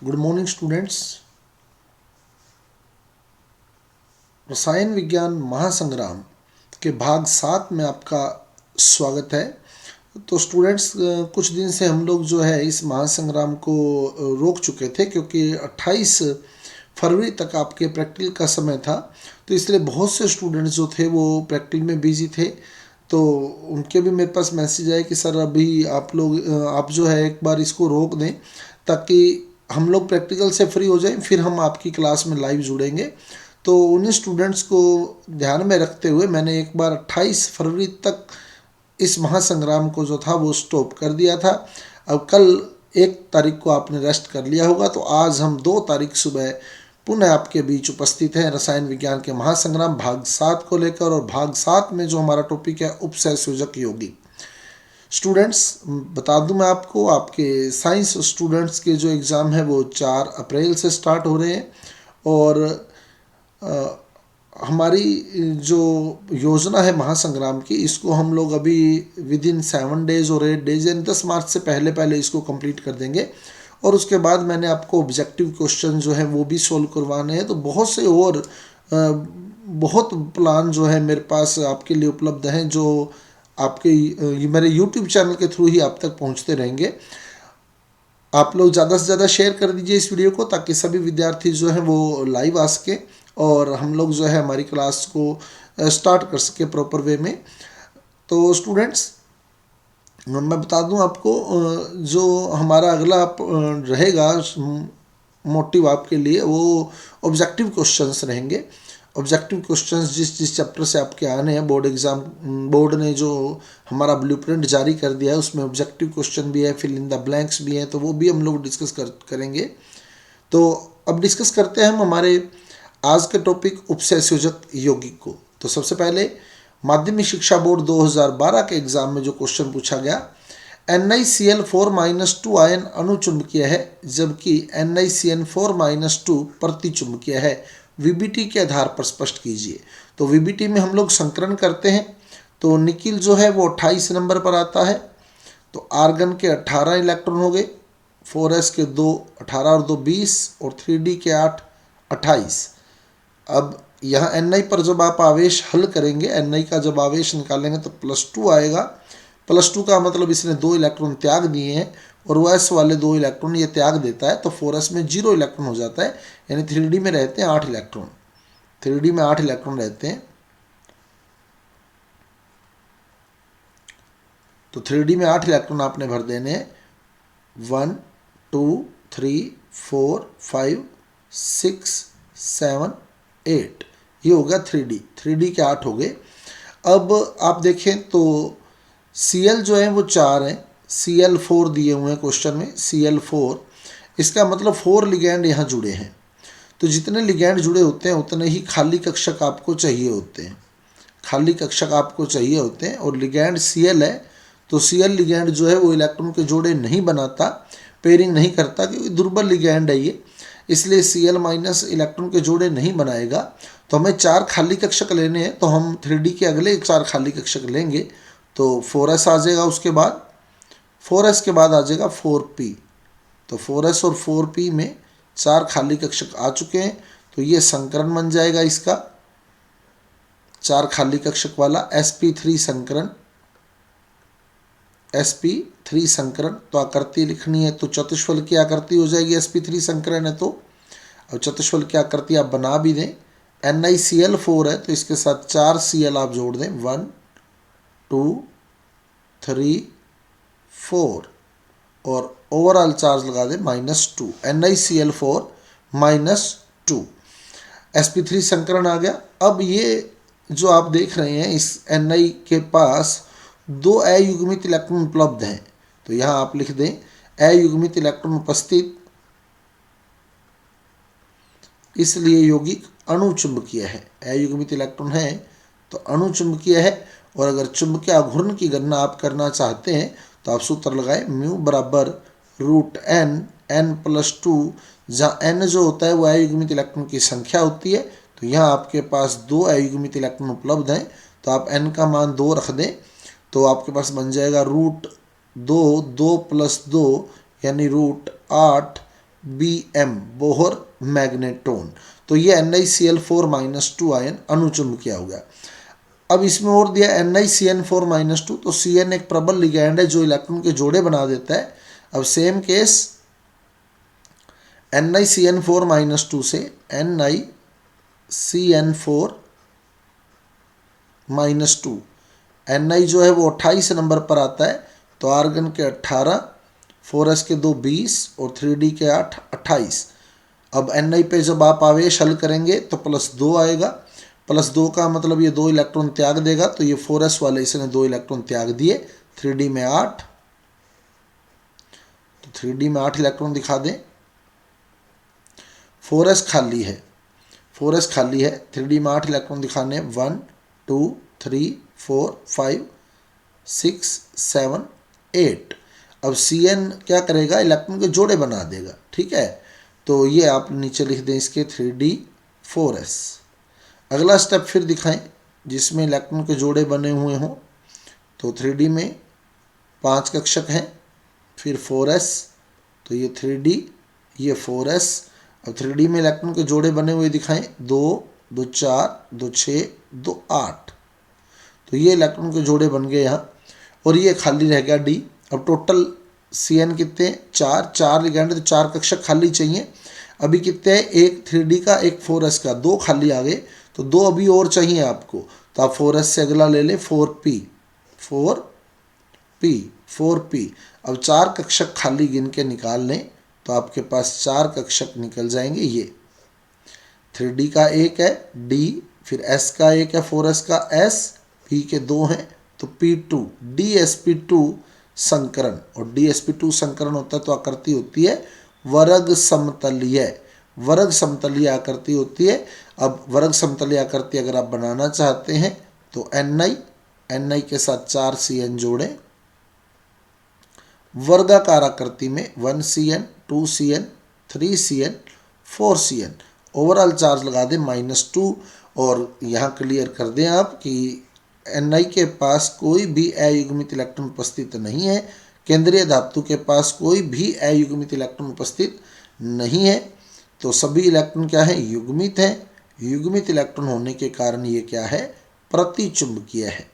Good morning students. रसायन विज्ञान महासंग्राम के भाग 7 में आपका स्वागत है। तो स्टूडेंट्स, कुछ दिन से हम लोग जो है इस महासंग्राम को रोक चुके थे क्योंकि 28 फरवरी तक आपके प्रैक्टिकल का समय था। तो इसलिए बहुत से स्टूडेंट्स जो थे वो प्रैक्टिकल में बिजी थे। तो उनके भी मेरे पास मैसेज आए कि सर अभी आप जो है एक बार इसको रोक दें ताकि हम लोग प्रैक्टिकल से फ्री हो जाएं, फिर हम आपकी क्लास में लाइव जुड़ेंगे। तो उन्हीं स्टूडेंट्स को ध्यान में रखते हुए मैंने एक बार 28 फरवरी तक इस महासंग्राम को जो था वो स्टॉप कर दिया था। अब कल 1 तारीख को आपने रेस्ट कर लिया होगा, तो आज हम 2 तारीख सुबह पुनः आपके बीच उपस्थित हैं रसायन विज्ञान के महासंग्राम भाग 7 को लेकर। और भाग 7 में जो हमारा टॉपिक है उपसहसंयोजक यौगिक। स्टूडेंट्स, बता दूं मैं आपको, आपके साइंस स्टूडेंट्स के जो एग्ज़ाम है वो 4 अप्रैल से स्टार्ट हो रहे हैं। और हमारी जो योजना है महासंग्राम की, इसको हम लोग अभी विद इन 7 डेज और 8 डेज यानी 10 मार्च से पहले पहले इसको कंप्लीट कर देंगे। और उसके बाद मैंने आपको ऑब्जेक्टिव क्वेश्चन जो है वो भी सोल्व करवाने हैं। तो बहुत से और बहुत प्लान जो है मेरे पास आपके लिए उपलब्ध हैं, जो आपके मेरे यूट्यूब चैनल के थ्रू ही आप तक पहुंचते रहेंगे। आप लोग ज़्यादा से ज़्यादा शेयर कर दीजिए इस वीडियो को ताकि सभी विद्यार्थी जो हैं वो लाइव आ सकें और हम लोग जो है हमारी क्लास को स्टार्ट कर सके प्रॉपर वे में। तो स्टूडेंट्स, मैं बता दूं आपको, जो हमारा अगला रहेगा मोटिव आपके लिए वो ऑब्जेक्टिव क्वेश्चंस रहेंगे। ऑब्जेक्टिव क्वेश्चंस जिस जिस चैप्टर से आपके आने हैं, बोर्ड ने जो हमारा ब्लूप्रिंट जारी कर दिया है उसमें ऑब्जेक्टिव क्वेश्चन भी है, फिल इन द ब्लैंक्स भी हैं, तो वो भी हम लोग डिस्कस करेंगे। तो अब डिस्कस करते हैं हम हमारे आज के टॉपिक उपसहसंयोजक यौगिक को। तो सबसे पहले माध्यमिक शिक्षा बोर्ड 2012 के एग्जाम में जो क्वेश्चन पूछा गया, NiCl4-2 आयन अनुचुंबकीय है जबकि NiCN4-2 प्रतिचुंबकीय है, VBT के आधार पर स्पष्ट कीजिए। तो VBT में हम लोग संकरण करते हैं। तो निकिल जो है वो 28 नंबर पर आता है। तो आर्गन के 18 इलेक्ट्रॉन हो गए, 4s के 2 18 और 2 20 और 3d के 8 28। अब यहाँ Ni पर जब आप आवेश हल करेंगे, Ni का जब आवेश निकालेंगे तो +2 आएगा। +2 का मतलब इसने 2 इलेक्ट्रॉन त्याग दिए हैं और वो s वाले 2 इलेक्ट्रॉन ये त्याग देता है, तो 4s में 0 इलेक्ट्रॉन हो जाता है। यानी 3d में रहते हैं 8 इलेक्ट्रॉन। 3d में 8 इलेक्ट्रॉन रहते हैं। तो 3d में 8 इलेक्ट्रॉन आपने भर देने हैं। 1 2 3 4 5 6 7 8, ये हो गया 3d के 8 हो गए। अब आप देखें तो Cl जो है वो 4 हैं, Cl4 दिए हुए हैं क्वेश्चन में, Cl4। इसका मतलब 4 लिगैंड यहाँ जुड़े हैं। तो जितने लिगैंड जुड़े होते हैं उतने ही खाली कक्षक आपको चाहिए होते हैं। खाली कक्षक आपको चाहिए होते हैं। और लिगैंड Cl है तो Cl लिगैंड जो है वो इलेक्ट्रॉन के जोड़े नहीं बनाता, पेयरिंग नहीं करता, क्योंकि दुर्बल लिगैंड है ये, इसलिए Cl- इलेक्ट्रॉन के जोड़े नहीं बनाएगा। तो हमें 4 खाली कक्षक लेने हैं, तो हम 3d के अगले 4 खाली कक्षक लेंगे। तो 4s आ जाएगा, उसके बाद 4s के बाद आ जाएगा 4p। तो 4s और 4p में 4 खाली कक्षक आ चुके हैं। तो ये संकरण बन जाएगा इसका 4 खाली कक्षक वाला sp3 संकरण। sp3 संकरण तो आकृति लिखनी है, तो चतुष्फल की आकृति हो जाएगी, sp3 संकरण है तो। अब चतुष्फल की आकृति आप बना भी दें। NiCl4 है तो इसके साथ 4 Cl आप जोड़ दें, 1 2 3 4 और ओवरऑल चार्ज लगा दें -2। NiCl4 -2, sp3 संकरण आ गया। अब ये जो आप देख रहे हैं, इस Ni के पास 2 अयुग्मित इलेक्ट्रॉन उपलब्ध हैं। तो यहाँ आप लिख दें अयुग्मित इलेक्ट्रॉन उपस्थित, इसलिए यौगिक अणुचुंबकीय है। अयुग्मित इलेक्ट्रॉन है तो अणुचुंबकीय है। और अगर चुंबकीय आघूर्ण की गणना आप करना चाहते हैं तो आप सूत्र लगाएं, μ बराबर √n+2, जहाँ n जो होता है वो अयुग्मित इलेक्ट्रॉन की संख्या होती है। तो यहाँ आपके पास 2 अयुग्मित इलेक्ट्रॉन उपलब्ध हैं, तो आप n का मान 2 रख दें, तो आपके पास बन जाएगा √2 2 + 2 यानी √8 BM बोहर मैग्नेटोन। तो ये NiCl4-2 आयन अनुचुंबकीय हो गया। अब इसमें और दिया NiCN4-2, तो Cn एक प्रबल लिगैंड है जो इलेक्ट्रॉन के जोड़े बना देता है। अब सेम केस NiCN4-2 से NiCN4-2, Ni जो है वो 28 नंबर पर आता है, तो आर्गन के 18, 4s के 2 20 और 3d के 8 28। अब Ni पे जब आप आवेश हल करेंगे तो +2 आएगा। +2 का मतलब ये 2 इलेक्ट्रॉन त्याग देगा, तो ये 4s वाले इसने 2 इलेक्ट्रॉन त्याग दिए। 3d में 8, तो 3d में 8 इलेक्ट्रॉन दिखा दें। 4s खाली है, 4s खाली है, 3d में 8 इलेक्ट्रॉन दिखाने 1 2 3 4 5 6 7 8। अब Cn क्या करेगा, इलेक्ट्रॉन के जोड़े बना देगा। ठीक है, तो ये आप नीचे लिख दें इसके 3d 4s। अगला स्टेप फिर दिखाएं जिसमें इलेक्ट्रॉन के जोड़े बने हुए हों। तो 3d में 5 कक्षक हैं, फिर 4s, तो ये 3d ये 4s। अब 3d में इलेक्ट्रॉन के जोड़े बने हुए दिखाएं 2 2 4 2 6 2 8। तो ये इलेक्ट्रॉन के जोड़े बन गए यहाँ, और ये खाली रह गया d। अब टोटल Cn कितने, 4 लिगैंड, तो 4 कक्षक खाली चाहिए। अभी कितने हैं, एक 3d का एक 4s का, 2 खाली आ गए, तो 2 अभी और चाहिए आपको। तो आप 4s से अगला ले लें 4p 4p। अब 4 कक्षक खाली गिन के निकाल लें, तो आपके पास 4 कक्षक निकल जाएंगे। ये 3d का एक है d, फिर s का एक है 4s का s, p के 2 हैं तो p2 dsp2 संकरण। और dsp2 संकरण होता है तो आकृति होती है वर्ग समतलीय, वर्ग समतलीय आकृति होती है। अब वर्ग समतलीय आकृति अगर आप बनाना चाहते हैं तो Ni के साथ 4 Cn जोड़ें, वर्गाकार आकृति में 1 Cn 2 Cn 3 Cn 4 Cn, overall charge लगा दें -2। और यहाँ क्लियर कर दें आप कि Ni के पास कोई भी अयुग्मित इलेक्ट्रॉन उपस्थित नहीं है, केंद्रीय धातु के पास कोई भी अयुग्मित इलेक्ट्रॉन उपस्थित नहीं है। तो सभी इलेक्ट्रॉन क्या है, युग्मित हैं। युग्मित इलेक्ट्रॉन होने के कारण ये क्या है, प्रतिचुंबकीय है,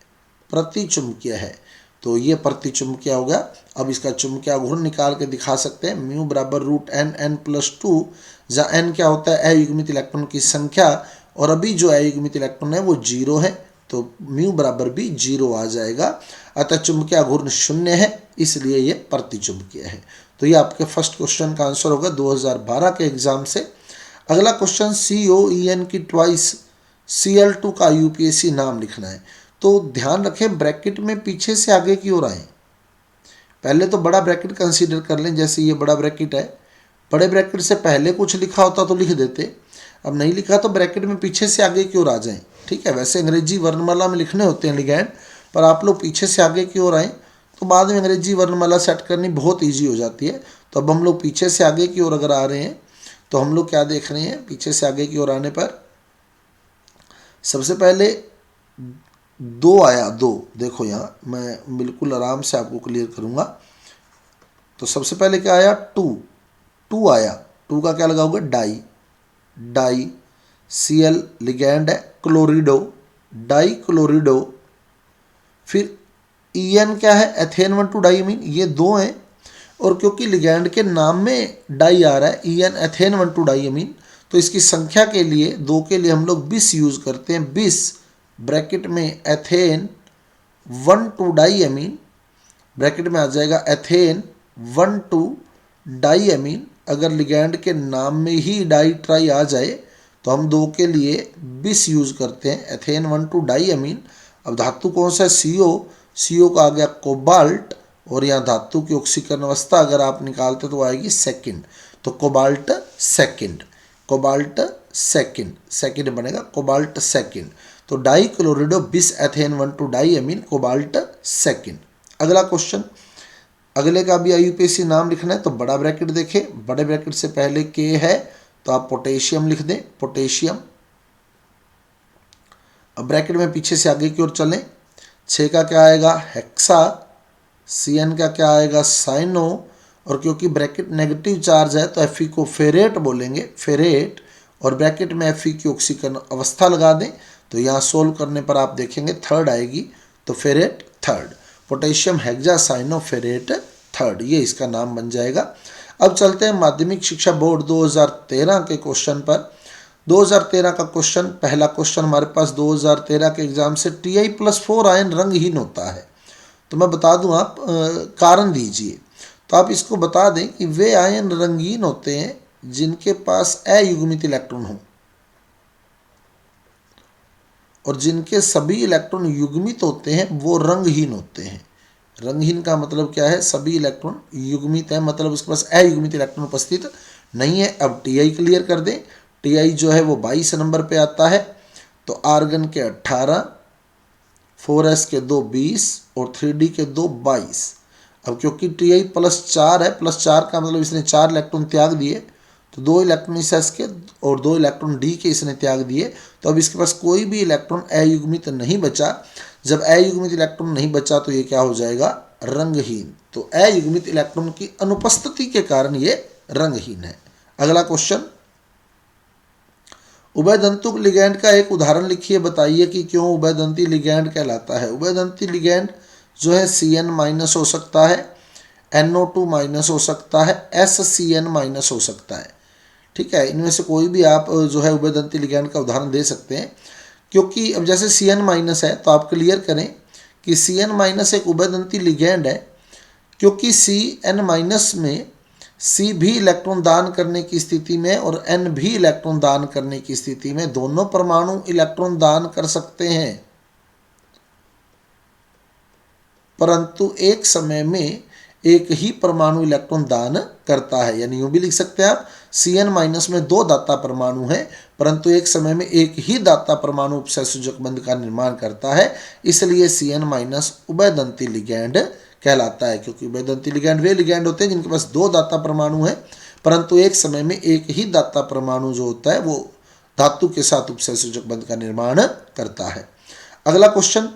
प्रतिचुंबकीय है। तो ये प्रतिचुंबकीय होगा। अब इसका चुंबकीय घूर्ण निकाल के दिखा सकते हैं, म्यू बराबर √n+2, जहाँ n क्या होता है, अयुग्मित इलेक्ट्रॉन की संख्या, और अभी जो अयुग्मित इलेक्ट्रॉन है वो 0 है, तो म्यू बराबर भी 0 आ जाएगा। अतः चुंबकीय घूर्ण 0 है, इसलिए ये प्रतिचुंबकीय है। तो ये आपके फर्स्ट क्वेश्चन का आंसर होगा 2012 के एग्जाम से। अगला क्वेश्चन COEN की ट्वाइस Cl2 का UPSC नाम लिखना है। तो ध्यान रखें ब्रैकेट में पीछे से आगे की ओर आए। पहले तो बड़ा ब्रैकेट कंसीडर कर लें, जैसे ये बड़ा ब्रैकेट है, बड़े ब्रैकेट से पहले कुछ लिखा होता तो लिख देते, अब नहीं लिखा तो ब्रैकेट में पीछे से आगे की ओर आ जाएं। ठीक है, वैसे अंग्रेजी वर्णमाला में लिखने होते हैं लिगैंड, पर आप लोग पीछे से आगे की ओर आए तो बाद में अंग्रेजी वर्णमाला सेट करनी बहुत ईजी हो जाती है। तो अब हम लोग पीछे से आगे की ओर अगर आ रहे हैं तो हम लोग क्या देख रहे हैं, पीछे से आगे की ओर आने पर सबसे पहले 2 आया, 2 देखो यहाँ मैं बिल्कुल आराम से आपको क्लियर करूँगा। तो सबसे पहले क्या आया, 2 आया, 2 का क्या लगा होगा, डाई Cl लिगैंड है, क्लोरिडो, डाई क्लोरिडो। फिर En क्या है, एथेन-1,2 डाईमीन, ये 2 हैं, और क्योंकि लिगैंड के नाम में डाई आ रहा है, En एथेन-1,2 डाईमीन, तो इसकी संख्या के लिए 2 के लिए हम लोग बिस यूज़ करते हैं। बिस ब्रैकेट में एथेन-1,2 डाईमीन, ब्रैकेट में आ जाएगा एथेन-1,2 डाईमीन। अगर लिगैंड के नाम में ही डाई ट्राई आ जाए तो हम 2 के लिए बिस यूज़ करते हैं, एथेन-1,2 डाईमीन। अब धातु कौन सा है, CO का आ गया कोबाल्ट, और यहाँ धातु की ऑक्सीकरण अवस्था अगर आप निकालते तो आएगी सेकंड, तो कोबाल्ट सेकंड बनेगा, कोबाल्ट सेकंड। तो डाई क्लोरिडो बिस एथेन-1,2 डाईमीन, कोबाल्ट सेकंड। अगला क्वेश्चन, अगले का भी IUPAC नाम लिखना है, तो बड़ा ब्रैकेट देखें, बड़े ब्रैकेट से पहले K है तो आप पोटेशियम लिख दें, पोटेशियम। अब ब्रैकेट में पीछे से आगे की ओर चलें, 6 का क्या आएगा, हेक्सा, Cn का क्या आएगा, साइनो, और क्योंकि ब्रैकेट नेगेटिव चार्ज है तो Fe को फेरेट बोलेंगे, फेरेट, और ब्रैकेट में Fe की ऑक्सीकरण अवस्था लगा दें तो यहाँ सोल्व करने पर आप देखेंगे थर्ड आएगी, तो ferret third, potassium hexacyanoferrate third, ये इसका नाम बन जाएगा। अब चलते हैं माध्यमिक शिक्षा बोर्ड 2013 के क्वेश्चन पर। 2013 का क्वेश्चन, पहला क्वेश्चन हमारे पास 2013 के एग्जाम से Ti+4 आयन रंगहीन होता है। तो मैं बता दूं, आप कारण दीजिए। तो आप इसको बता दें कि वे आयन रंगीन होते हैं जिनके पास अयुग्मित इलेक्ट्रॉन हो और जिनके सभी इलेक्ट्रॉन युग्मित होते हैं वो रंगहीन होते हैं। रंगहीन का मतलब क्या है? सभी इलेक्ट्रॉन युग्मित है, मतलब उसके पास अयुग्मित इलेक्ट्रॉन उपस्थित नहीं है। अब Ti क्लियर कर दें। Ti जो है वो 22 नंबर पे आता है, तो आर्गन के 18, 4s के 2 20 और 3d के 2 22। अब क्योंकि Ti+4 है, +4 का मतलब इसने 4 इलेक्ट्रॉन त्याग दिए, तो 2 इलेक्ट्रॉन इस s के और 2 इलेक्ट्रॉन d के इसने त्याग दिए, तो अब इसके पास कोई भी इलेक्ट्रॉन अयुग्मित नहीं बचा। जब अयुग्मित इलेक्ट्रॉन नहीं बचा तो ये क्या हो जाएगा? रंगहीन। तो अयुग्मित इलेक्ट्रॉन की अनुपस्थिति के कारण ये रंगहीन है। अगला क्वेश्चन, उभयदंतुक लिगैंड का एक उदाहरण लिखिए, बताइए कि क्यों उभयदंती लिगैंड कहलाता है। उभयदंती लिगैंड जो है Cn- हो सकता है, NO2- हो सकता है, SCN- हो सकता है। ठीक है, इनमें से कोई भी आप जो है उभयदंती लिगैंड का उदाहरण दे सकते हैं। क्योंकि अब जैसे Cn- है तो आप क्लियर करें कि Cn- एक उभयदंती लिगैंड है, क्योंकि Cn- में C भी इलेक्ट्रॉन दान करने की स्थिति में और N भी इलेक्ट्रॉन दान करने की स्थिति में दोनों परमाणु इलेक्ट्रॉन दान कर सकते हैं, परंतु एक समय में एक ही परमाणु इलेक्ट्रॉन दान करता है। यानी यूं भी लिख सकते हैं आप, Cn- में 2 दाता परमाणु हैं, परंतु एक समय में एक ही दाता परमाणु उपसय सूचक बंध का निर्माण करता है, इसलिए Cn- उभयदंती लिगैंड कहलाता है। क्योंकि उभयदंती लिगैंड वे लिगैंड होते हैं जिनके पास 2 दाता परमाणु हैं, परंतु एक समय में एक ही दाता परमाणु जो होता है वो धातु के साथ उपसय सूचक बंध का निर्माण करता है। अगला क्वेश्चन,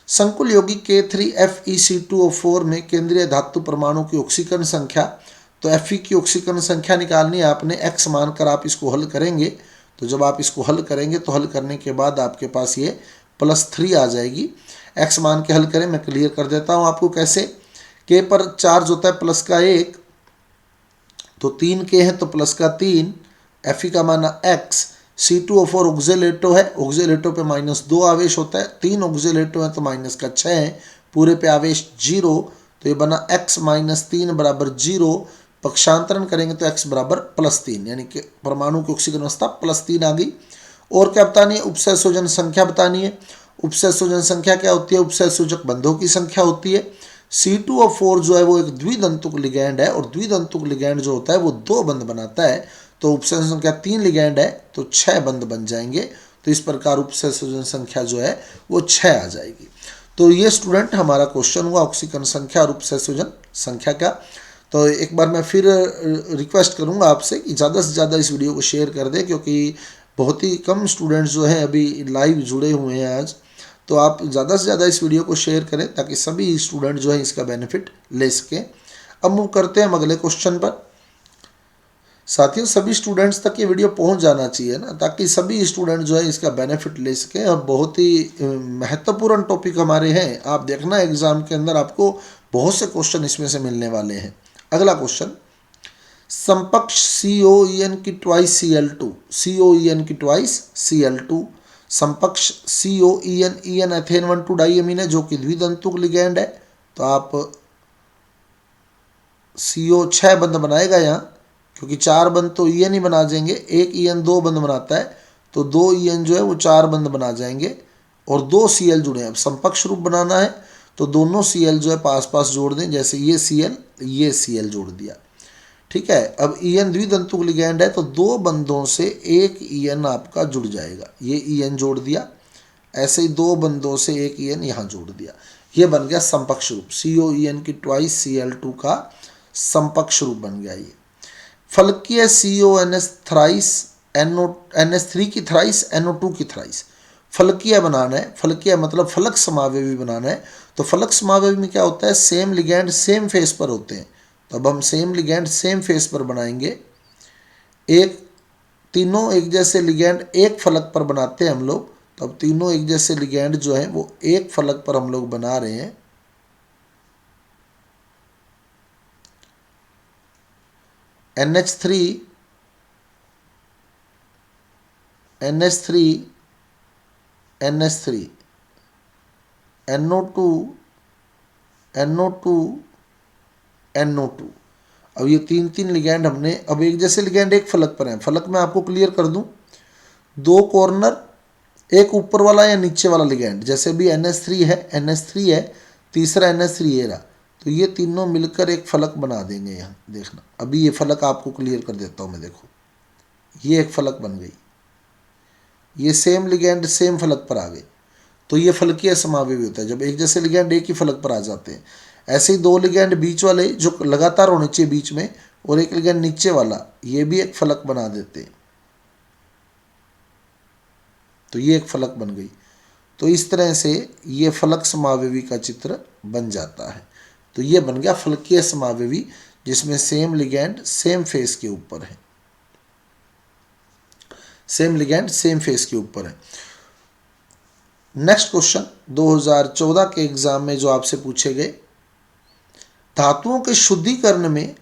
संकुल यौगिक K3FeC2O4 में केंद्रीय धातु परमाणु की ऑक्सीकरण संख्या, तो Fe की ऑक्सीकरण संख्या निकालनी है आपने, x मानकर आप इसको हल करेंगे। तो जब आप इसको हल करेंगे तो हल करने के बाद आपके पास ये +3 आ जाएगी। x मान के हल करें, मैं क्लियर कर देता हूँ आपको कैसे। K पर चार्ज होता है +1, तो 3 K है तो +3, Fe का माना x, C2O4 ऑक्जेलेटो है, ऑक्जेलेटो पे -2 आवेश होता है, 3 ऑक्जेलेटो है तो -6 है, पूरे पे आवेश 0, तो ये बना x - 3 बराबर 0। पक्षांतरण करेंगे तो x बराबर +3, यानी कि परमाणु की ऑक्सीकरण अवस्था +3 आ गई। और क्या बतानी है? उपसय सूजन संख्या बतानी है। उपसय सूजन संख्या क्या होती है? उपसय सूचक बंधों की संख्या होती है। C2O4 जो है वो एक द्विदंतुक लिगैंड है, और द्विदंतुक लिगैंड जो होता है वो 2 बंध बनाता है, तो उपसय संख्या 3 लिगैंड है तो 6 बंध बन जाएंगे। तो इस प्रकार उपसय सूजन संख्या जो है वो 6 आ जाएगी। तो ये स्टूडेंट हमारा क्वेश्चन हुआ ऑक्सीकरण संख्या और उपसय सूजन संख्या का। तो एक बार मैं फिर रिक्वेस्ट करूंगा आपसे कि ज़्यादा से ज़्यादा इस वीडियो को शेयर कर दें, क्योंकि बहुत ही कम स्टूडेंट्स जो हैं अभी लाइव जुड़े हुए हैं आज। तो आप ज़्यादा से ज़्यादा इस वीडियो को शेयर करें ताकि सभी स्टूडेंट जो है इसका बेनिफिट ले सकें। अब मूव करते हैं हम अगले क्वेश्चन पर। साथियों, सभी स्टूडेंट्स तक ये वीडियो पहुंच जाना चाहिए ना, ताकि सभी स्टूडेंट जो है इसका बेनिफिट ले सकें। और बहुत ही महत्वपूर्ण टॉपिक हमारे हैं, आप देखना एग्जाम के अंदर आपको बहुत से क्वेश्चन इसमें से मिलने वाले हैं। अगला क्वेश्चन, समकक्ष COEN की ट्वाइस Cl2, COEN की ट्वाइस Cl2, समकक्ष COEN EN एथेन 1,2 डाइअमीन है जो कि द्विदंतुक लिगैंड है। तो आप CO 6 बंध बनाएगा यहाँ, क्योंकि 4 बंध तो EN ही बना देंगे, एक EN 2 बंध बनाता है, तो 2 EN जो है वो 4 बंध बना जाएंगे और 2 Cl जुड़े हैं। अब समकक्ष रूप बनाना है तो दोनों Cl जो है पास पास जोड़ दें, जैसे ये Cl ये Cl जोड़ दिया। ठीक है, अब EN द्विदंतुक लिगैंड है तो 2 बंधों से एक EN आपका जुड़ जाएगा, ये EN जोड़ दिया, ऐसे ही 2 बंधों से एक EN यहाँ जोड़ दिया, ये बन गया समकक्ष रूप। COEN की ट्वाइस Cl2 का समकक्ष रूप बन गया ये। फलकीय CONS थ्राइस NS3 की थ्राइस NO2 की थ्राइस, फलकीय बनाना है। फलकीय मतलब फलक समावयवी बनाना है। तो फलक समावयवी में क्या होता है? सेम लिगैंड सेम फेस पर होते हैं, तो अब हम सेम लिगैंड सेम फेस पर बनाएंगे। एक तीनों एक जैसे लिगैंड एक फलक पर बनाते हैं हम लोग, तो अब तीनों एक जैसे लिगैंड जो है वो एक फलक पर हम लोग बना रहे हैं। NH3 NH3 NH3 NO2 NO2 NO2। अब ये तीन तीन लिगैंड हमने, अब एक जैसे लिगैंड एक फलक पर है। फलक में आपको क्लियर कर दूं, दो कॉर्नर, एक ऊपर वाला या नीचे वाला लिगैंड, जैसे भी NH3 है, तीसरा NH3 ये रहा, तो ये तीनों मिलकर एक फलक बना देंगे। यहाँ देखना, अभी ये फलक आपको क्लियर कर देता हूँ मैं। देखो ये एक फलक बन गई, ये सेम लिगैंड सेम फलक पर आ गए, तो ये फलकीय समावेवी होता है जब एक जैसे लिगैंड एक ही फलक पर आ जाते हैं। ऐसे ही दो लिगैंड बीच वाले जो लगातार होने चाहिए बीच में, और एक लिगैंड नीचे वाला, ये भी एक फलक बना देते हैं, तो ये एक फलक बन गई। तो इस तरह से ये फलक समावेवी का चित्र बन जाता है। तो ये बन गया फलकीय समावेवी, जिसमें सेम लिगैंड सेम फेस के ऊपर है, सेम लिगैंड सेम फेस के ऊपर है। नेक्स्ट क्वेश्चन 2014 के एग्जाम में जो आपसे पूछे गए, धातुओं के शुद्धिकरण में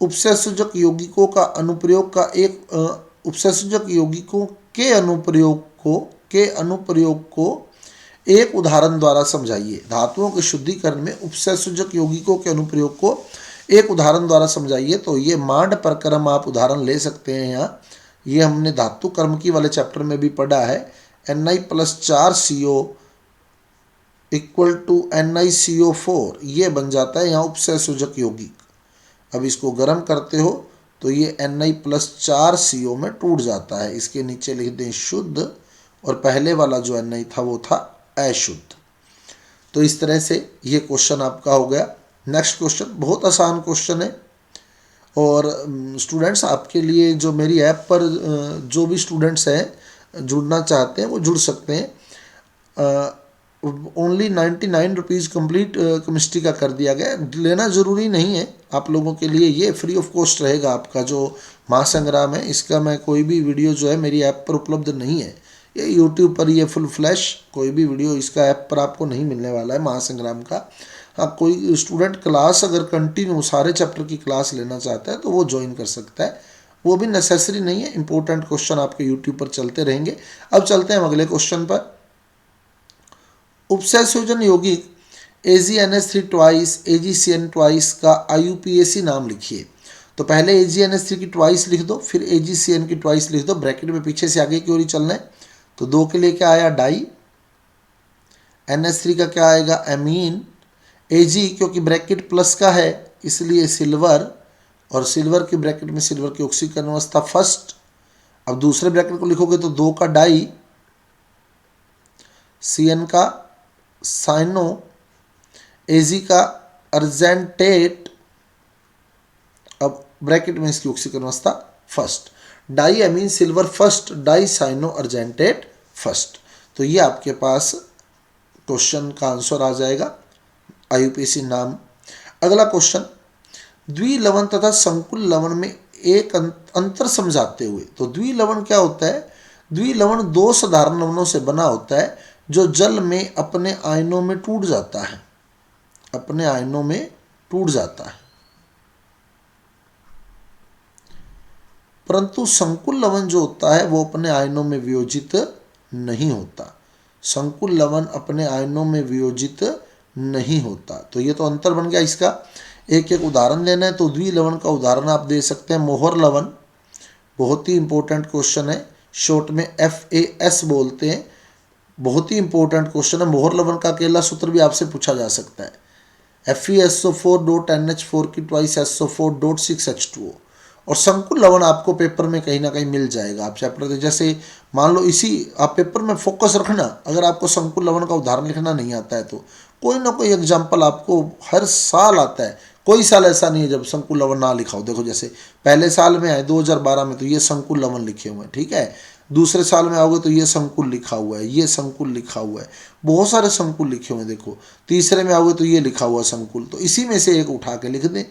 उपसंयोजक यौगिकों का अनुप्रयोग का एक उपसंयोजक यौगिकों के अनुप्रयोग को एक उदाहरण द्वारा समझाइए। धातुओं के शुद्धिकरण में उपसंयोजक यौगिकों के अनुप्रयोग को एक उदाहरण द्वारा समझाइए। तो ये मांड प्रक्रम आप उदाहरण ले सकते हैं। यहाँ ये हमने धातु कर्मकी वाले चैप्टर में भी पढ़ा है। Ni+4CO = NiCO4 ये बन जाता है यहाँ उपसंयोजक यौगिक। अब इसको गर्म करते हो तो ये Na+4CO में टूट जाता है। इसके नीचे लिख दें शुद्ध, और पहले वाला जो Na था वो था अशुद्ध। तो इस तरह से ये क्वेश्चन आपका हो गया। नेक्स्ट क्वेश्चन बहुत आसान क्वेश्चन है, और स्टूडेंट्स आपके लिए जो मेरी ऐप पर जो भी स्टूडेंट्स हैं जुड़ना चाहते हैं वो जुड़ सकते हैं। ओनली 99 रुपीज़ कम्प्लीट केमिस्ट्री का कर दिया गया। लेना ज़रूरी नहीं है आप लोगों के लिए, ये फ्री ऑफ कॉस्ट रहेगा। आपका जो महासंग्राम है इसका मैं कोई भी वीडियो जो है मेरी ऐप पर उपलब्ध नहीं है। ये यूट्यूब पर ये फुल फ्लैश कोई भी वीडियो इसका ऐप पर आपको नहीं मिलने वाला है महासंग्राम का। हाँ, कोई स्टूडेंट क्लास अगर कंटिन्यू सारे चैप्टर की क्लास लेना चाहता है तो वो ज्वाइन कर सकता है, वो भी नेसेसरी नहीं है। इंपॉर्टेंट क्वेश्चन आपके यूट्यूब पर चलते रहेंगे। अब चलते हैं अगले क्वेश्चन पर। उपसंयोजन यौगिक AgNH3 ट्वाइस AgCN ट्वाइस का IUPAC नाम लिखिए। तो पहले AgNH3 की ट्वाइस लिख दो, फिर AgCN की ट्वाइस लिख दो। ब्रैकेट में पीछे से आगे की ओर ही चलना है। तो 2 के लिए क्या आया डाई, NH3 का क्या आएगा एमीन, Ag क्योंकि ब्रैकेट प्लस का है इसलिए सिल्वर, और सिल्वर की ब्रैकेट में सिल्वर की ऑक्सीकरण अवस्था फर्स्ट। अब दूसरे ब्रैकेट को लिखोगे तो 2 का डाई, CN का साइनो, Ag का अर्जेंटेट, अब ब्रैकेट में इसकी ऑक्सीकरण अवस्था first. Di amine silver first, di cyano argentate first. तो ये आपके पास क्वेश्चन का आंसर आ जाएगा, IUPAC नाम। अगला क्वेश्चन, द्विलवण तथा संकुल लवण में एक अंतर समझाते हुए। तो द्विलवण क्या होता है? द्विलवण 2 साधारण लवणों से बना होता है जो जल में अपने आयनों में टूट जाता है, अपने आयनों में टूट जाता है। परंतु संकुल लवण जो होता है वो अपने आयनों में वियोजित नहीं होता। संकुल लवण अपने आयनों में वियोजित नहीं होता। तो ये तो अंतर बन गया इसका। एक एक उदाहरण लेना है तो द्विलवण का उदाहरण आप दे सकते हैं मोहर लवण, बहुत ही इंपॉर्टेंट क्वेश्चन है, शॉर्ट में FAS बोलते हैं। बहुत ही इंपॉर्टेंट क्वेश्चन है। मोहर लवण का अकेला सूत्र भी आपसे पूछा जा सकता है, FeSO4.NH4 की ट्वाइस SO4.6H2O। और संकुल लवण आपको पेपर में कहीं ना कहीं मिल जाएगा। आप चैप्टर जैसे मान लो इसी आप पेपर में फोकस रखना, अगर आपको संकुल लवण का उदाहरण लिखना नहीं आता है तो कोई ना कोई एग्जाम्पल आपको हर साल आता है। कोई साल ऐसा नहीं है जब संकुल लवण ना लिखा हो। देखो जैसे पहले साल में आए 2012 में तो ये संकुल लवण लिखे हुए हैं, ठीक है। दूसरे साल में आओगे तो ये संकुल लिखा हुआ है, ये संकुल लिखा हुआ है, बहुत सारे संकुल लिखे हुए हैं। देखो तीसरे में आओगे तो ये लिखा हुआ संकुल, तो इसी में से एक उठा के लिख दें।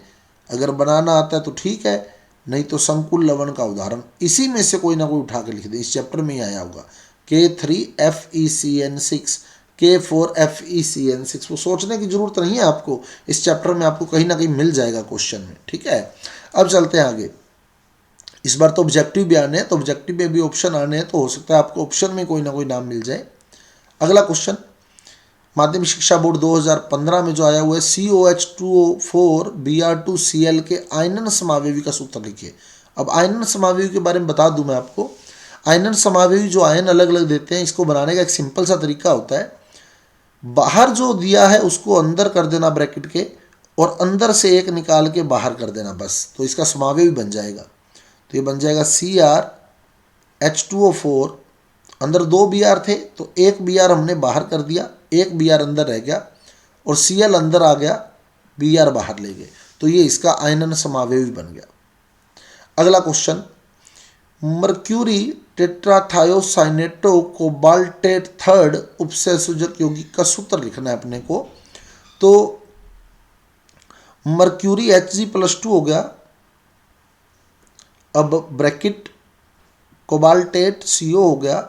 अगर बनाना आता है तो ठीक है, नहीं तो संकुल लवण का उदाहरण इसी में से कोई ना कोई उठा के लिख दे, इस चैप्टर में ही आया होगा। K3FeCN6, K4FeCN6, वो सोचने की जरूरत नहीं है आपको, इस चैप्टर में आपको कहीं ना कहीं मिल जाएगा क्वेश्चन में, ठीक है। अब चलते हैं आगे। इस बार तो ऑब्जेक्टिव भी आने हैं, तो ऑब्जेक्टिव में भी ऑप्शन आने हैं, तो हो सकता है आपको ऑप्शन में कोई ना कोई नाम मिल जाए। अगला क्वेश्चन माध्यमिक शिक्षा बोर्ड 2015 में जो आया हुआ है, COH2O4 Br2Cl के आयनन समावेवी का सूत्र लिखिए। अब आयनन समावेवी के बारे में बता दूं मैं आपको। आयनन समावेवी जो आयन अलग अलग देते हैं, इसको बनाने का एक सिंपल सा तरीका होता है, बाहर जो दिया है उसको अंदर कर देना ब्रैकेट के, और अंदर से एक निकाल के बाहर कर देना, बस, तो इसका समावेवी बन जाएगा। तो ये बन जाएगा CrH2O4, अंदर 2 Br थे तो एक Br हमने बाहर कर दिया, एक Br अंदर रह गया, और Cl अंदर आ गया, Br बाहर ले गए, तो ये इसका आयनन समावेवी बन गया। अगला क्वेश्चन, मर्क्यूरी टेट्राथायोसाइनेटो कोबाल्टेट थर्ड उपसंयोजक यौगिक का सूत्र लिखना है अपने को। तो मर्क्यूरी Hg+2 हो गया, अब ब्रैकेट कोबाल्टेट CO हो गया,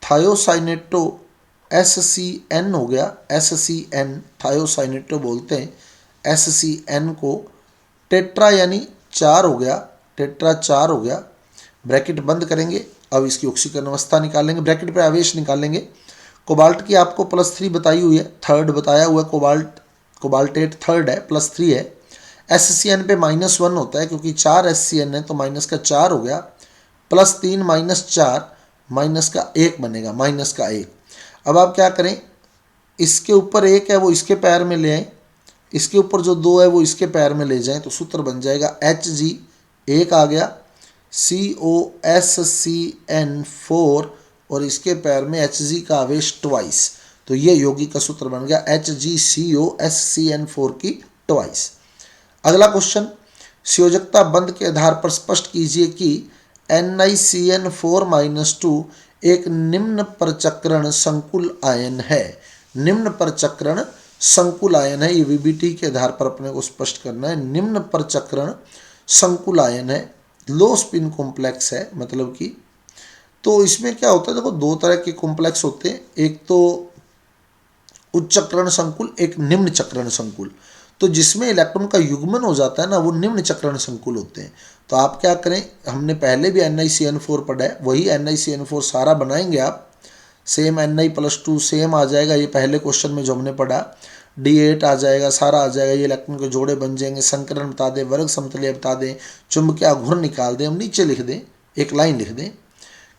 थायोसाइनेटो SCN हो गया, SCN थायोसाइनेटो बोलते हैं, SCN को, टेट्रा यानी 4 हो गया, टेट्रा 4 हो गया, ब्रैकेट बंद करेंगे। अब इसकी ऑक्सीकरण अवस्था निकालेंगे, ब्रैकेट पे आवेश निकालेंगे। कोबाल्ट की आपको +3 बताई हुई है, थर्ड बताया हुआ है, कोबाल्टेट थर्ड है, +3 है। SCN पे -1 होता है, क्योंकि 4 SCN है तो माइनस का 4 हो गया, +3 -4 माइनस का 1 बनेगा, -1। अब आप क्या करें, इसके ऊपर 1 है वो इसके पैर में ले आए, इसके ऊपर जो 2 है वो इसके पैर में ले जाएं, तो सूत्र बन जाएगा Hg 1 आ गया, COSCN4, और इसके पैर में Hg का आवेश ट्वाइस, तो ये यौगिक का सूत्र बन गया HgCOSCN4 की ट्वाइस। अगला क्वेश्चन, संयोजकता बंध के आधार पर स्पष्ट कीजिए कि NiCN4-2 एक निम्न परचक्रण संकुल आयन है। निम्न परचक्रण संकुल आयन है, ये VBT के आधार पर अपने को स्पष्ट करना है। निम्न परचक्रण संकुल आयन है, लो स्पिन कॉम्प्लेक्स है, मतलब कि, तो इसमें क्या होता है, देखो 2 तरह के कॉम्प्लेक्स होते हैं, एक तो उच्च चक्रण संकुल, एक निम्न चक्रण संकुल। तो जिसमें इलेक्ट्रॉन का युग्मन हो जाता है ना, वो निम्न चक्रण संकुल होते हैं। तो आप क्या करें, हमने पहले भी NiCN4 पढ़ा है, वही NiCN4 सारा बनाएंगे आप, सेम Ni+2 सेम आ जाएगा, ये पहले क्वेश्चन में जो हमने पढ़ा, D8 आ जाएगा, सारा आ जाएगा, ये इलेक्ट्रॉन के जोड़े बन जाएंगे, संकरण बता दें, वर्ग समतुल्य बता दें, चुंबकीय आघूर्ण निकाल दें, हम नीचे लिख दें, एक लाइन लिख दें,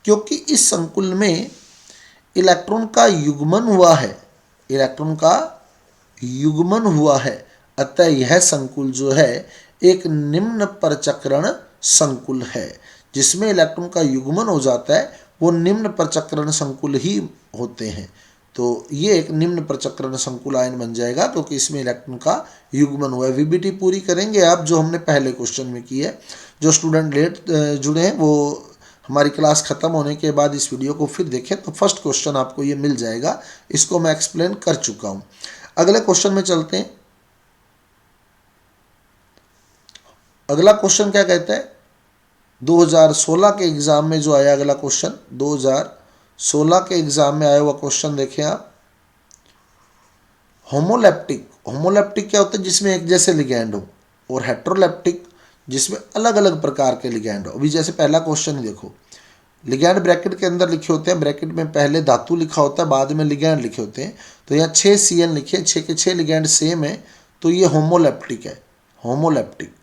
क्योंकि इस संकुल में इलेक्ट्रॉन का युग्मन हुआ है, इलेक्ट्रॉन का युग्मन हुआ है, अतः यह संकुल जो है एक निम्न परचक्रण संकुल है। जिसमें इलेक्ट्रॉन का युग्मन हो जाता है वो निम्न परचक्रण संकुल ही होते हैं। तो ये एक निम्न परचक्रण संकुल आयन बन जाएगा, क्योंकि इसमें इलेक्ट्रॉन का युग्मन हुआ है। VBT पूरी करेंगे आप, जो हमने पहले क्वेश्चन में की है। जो स्टूडेंट लेट जुड़े हैं वो हमारी क्लास ख़त्म होने के बाद इस वीडियो को फिर देखें, तो फर्स्ट क्वेश्चन आपको ये मिल जाएगा, इसको मैं एक्सप्लेन कर चुका हूँ। अगले क्वेश्चन में चलते हैं। अगला क्वेश्चन क्या कहता है, 2016 के एग्ज़ाम में जो आया अगला क्वेश्चन, 2016 के एग्ज़ाम में आया हुआ क्वेश्चन देखें आप। होमोलैप्टिक, होमोलैप्टिक क्या होता है, जिसमें एक जैसे लिगैंड हो, और हेट्रोलैप्टिक जिसमें अलग अलग प्रकार के लिगैंड हो। अभी जैसे पहला क्वेश्चन ही देखो, लिगैंड ब्रैकेट के अंदर लिखे होते हैं, ब्रैकेट में पहले धातु लिखा होता है, बाद में लिगैंड लिखे होते हैं। तो यहाँ 6 CN लिखे, 6 के 6 लिगैंड सेम है, तो ये होमोलैप्टिक है, होमोलैप्टिक।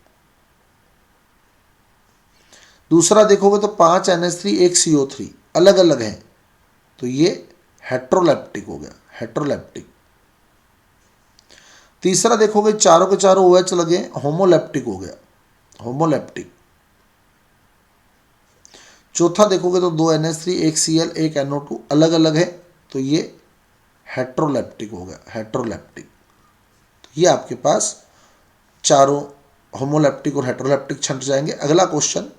दूसरा देखोगे तो 5 NH3 1 CO3 अलग अलग हैं, तो ये हेट्रोलैप्टिक हो गया, हेट्रोलैप्टिक। तीसरा देखोगे चारों के चारों OH लगे, होमोलैप्टिक हो गया, होमोलैप्टिक। चौथा देखोगे तो 2 NH3 1 Cl 1 NO2 अलग अलग है, तो ये हेट्रोलैप्टिक हो गया, हेट्रोलैप्टिक। तो ये आपके पास चारों होमोलैप्टिक और हेट्रोलैप्टिक छंट जाएंगे। अगला क्वेश्चन,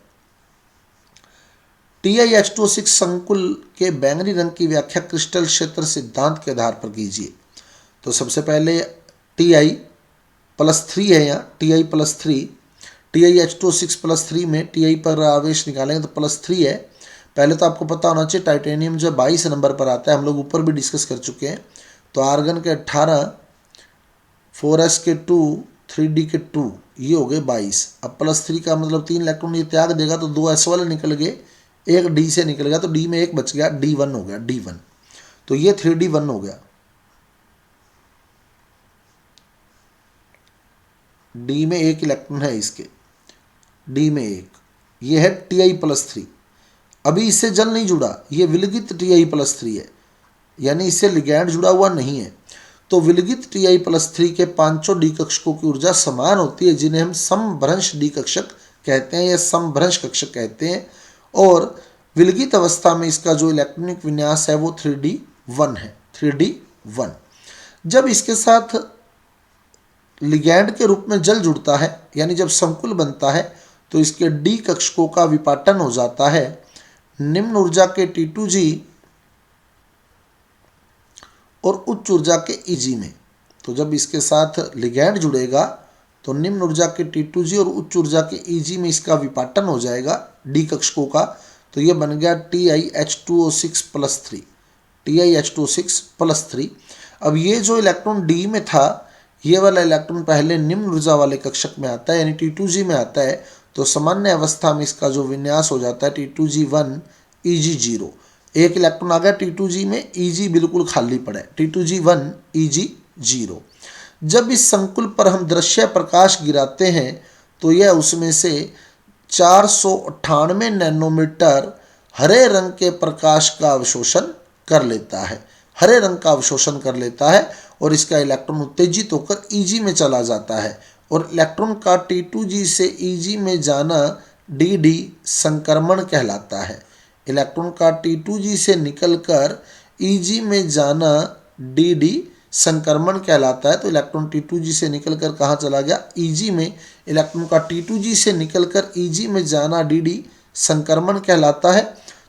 TiH2O6 संकुल के बैंगनी रंग की व्याख्या क्रिस्टल क्षेत्र सिद्धांत के आधार पर कीजिए। तो सबसे पहले Ti +3 है यहाँ, Ti+3, TiH2O6+3 में Ti पर आवेश निकालेंगे तो +3 है। पहले तो आपको पता होना चाहिए टाइटेनियम जो 22 नंबर पर आता है, हम लोग ऊपर भी डिस्कस कर चुके हैं। तो आर्गन के 18, 4s के 2, 3d के 2, ये हो गए 22। अब +3 का मतलब 3 इलेक्ट्रॉन ये त्याग देगा तो 2 s वाले निकल गए, एक d से निकल गया तो d में एक बच गया, D1 हो गया, D1। तो ये 3d1 हो गया, d में एक इलेक्ट्रॉन है इसके, d में एक, ये है Ti+3। अभी इससे जल नहीं जुड़ा, ये विलगित Ti+3 है, यानी इससे लिगैंड जुड़ा हुआ नहीं है। तो विलगित Ti+3 के पांचों डी कक्षकों की ऊर्जा समान होती है, जिन्हें हम समभ्रंश डी कक्षक कहते हैं या समभ्रंश कक्षक कहते हैं। और विलगित अवस्था में इसका जो इलेक्ट्रॉनिक विन्यास है वो 3d1 है, 3d1। जब इसके साथ लिगैंड के रूप में जल जुड़ता है, यानी जब संकुल बनता है, तो इसके डी कक्षकों का विपाटन हो जाता है निम्न ऊर्जा के T2G और उच्च ऊर्जा के Eg में। तो जब इसके साथ लिगैंड जुड़ेगा तो निम्न ऊर्जा के T2G और उच्च ऊर्जा के Eg में इसका विपाटन हो जाएगा डी कक्षकों का। तो ये बन गया TiH2O6+3, TiH2O6+3। अब ये जो इलेक्ट्रॉन डी में था, ये वाला इलेक्ट्रॉन पहले निम्न ऊर्जा वाले कक्षक में आता है, यानी T2G में आता है। तो सामान्य अवस्था में इसका जो विन्यास हो जाता है T2G1 Eg0। एक इलेक्ट्रॉन आ गया T2G में, Eg बिल्कुल खाली पड़ा है, T2G1 Eg0। जब इस संकुल पर हम दृश्य प्रकाश गिराते हैं तो यह उसमें से 498 नैनोमीटर हरे रंग के प्रकाश का अवशोषण कर लेता है, हरे रंग का अवशोषण कर लेता है और इसका इलेक्ट्रॉन उत्तेजित होकर Eg में चला जाता है। और इलेक्ट्रॉन का T2G से Eg में जाना dd संक्रमण कहलाता है। इलेक्ट्रॉन का T2G से निकलकर Eg में जाना dd संक्रमण कहलाता है। तो इलेक्ट्रॉन T2G से निकलकर कहाँ चला गया, Eg में। इलेक्ट्रॉन का T2G से निकलकर Eg में जाना dd संक्रमण कहलाता है।